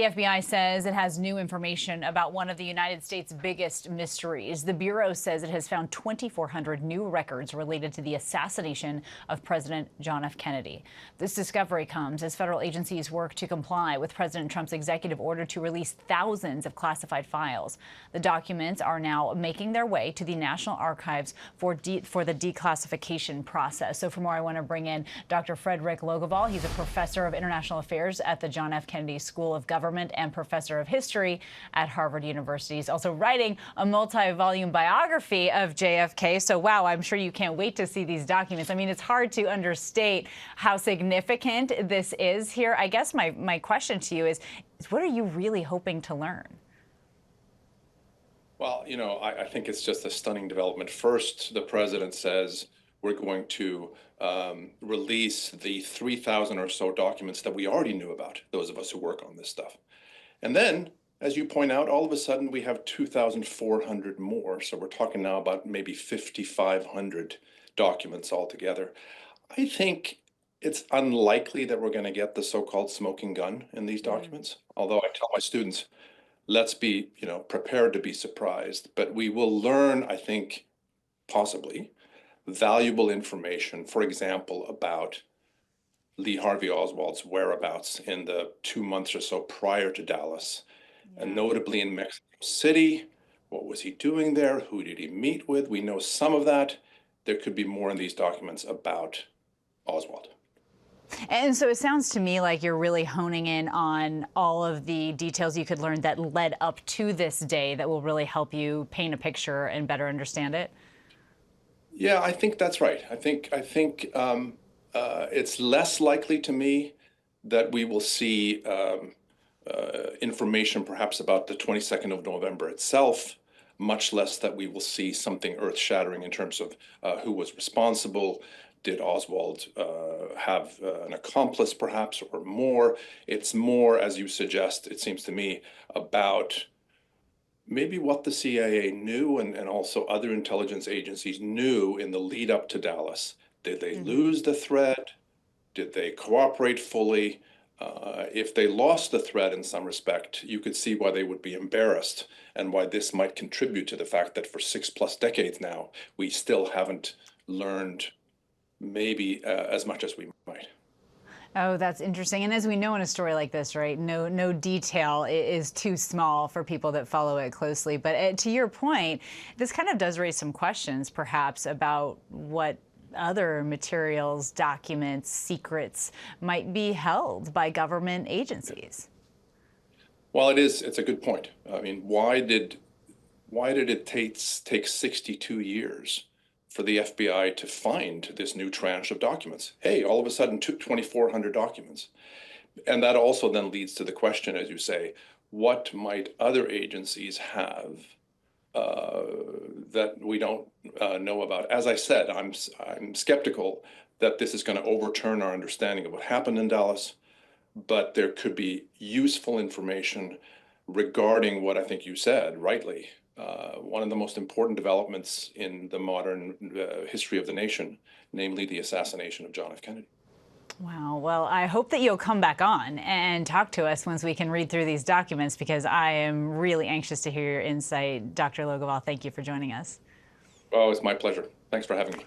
The FBI says it has new information about one of the United States' biggest mysteries. The Bureau says it has found 2,400 new records related to the assassination of President John F. Kennedy. This discovery comes as federal agencies work to comply with President Trump's executive order to release thousands of classified files. The documents are now making their way to the National Archives for the declassification process. So for more, I want to bring in Dr. Fredrik Logevall. He's a professor of international affairs at the John F. Kennedy School of Government and professor of history at Harvard University. He's also writing a multi-volume biography of JFK. So, wow, I'm sure you can't wait to see these documents. I mean, it's hard to understate how significant this is here. I guess my question to you is what are you really hoping to learn? Well, I think it's just a stunning development. First, the president says we're going to release the 3,000 or so documents that we already knew about, those of us who work on this stuff. And then, as you point out, all of a sudden we have 2,400 more. So we're talking now about maybe 5,500 documents altogether. I think it's unlikely that we're going to get the so-called smoking gun in these documents. Although I tell my students, let's be, prepared to be surprised. But we will learn, I think, possibly, valuable information, for example, about Lee Harvey Oswald's whereabouts in the 2 months or so prior to Dallas, and notably in Mexico City. What was he doing there? Who did he meet with? We know some of that. There could be more in these documents about Oswald. And so it sounds to me like you're really honing in on all of the details you could learn that led up to this day that will really help you paint a picture and better understand it. Yeah, I think that's right. I think it's less likely to me that we will see information perhaps about the 22nd of November itself, much less that we will see something earth-shattering in terms of who was responsible. Did Oswald have an accomplice perhaps or more? It's more, as you suggest, it seems to me, about maybe what the CIA knew and also other intelligence agencies knew in the lead up to Dallas. Did they lose the thread? Did they cooperate fully? If they lost the thread in some respect, you could see why they would be embarrassed and why this might contribute to the fact that for 6+ decades now, we still haven't learned maybe as much as we might. Oh, that's interesting. And as we know in a story like this, right, no detail is too small for people that follow it closely. But to your point, this kind of does raise some questions, perhaps, about what other materials, documents, secrets might be held by government agencies. Well, it's a good point. I mean, why did it take 62 years for the FBI to find this new tranche of documents? Hey, all of a sudden, 2,400 documents. And that also then leads to the question, as you say, what might other agencies have that we don't know about? As I said, I'm skeptical that this is going to overturn our understanding of what happened in Dallas, but there could be useful information regarding what I think you said, rightly, one of the most important developments in the modern history of the nation, namely the assassination of John F. Kennedy. Wow. Well, I hope that you'll come back on and talk to us once we can read through these documents, because I am really anxious to hear your insight. Dr. Logevall, thank you for joining us. Oh, it's my pleasure. Thanks for having me.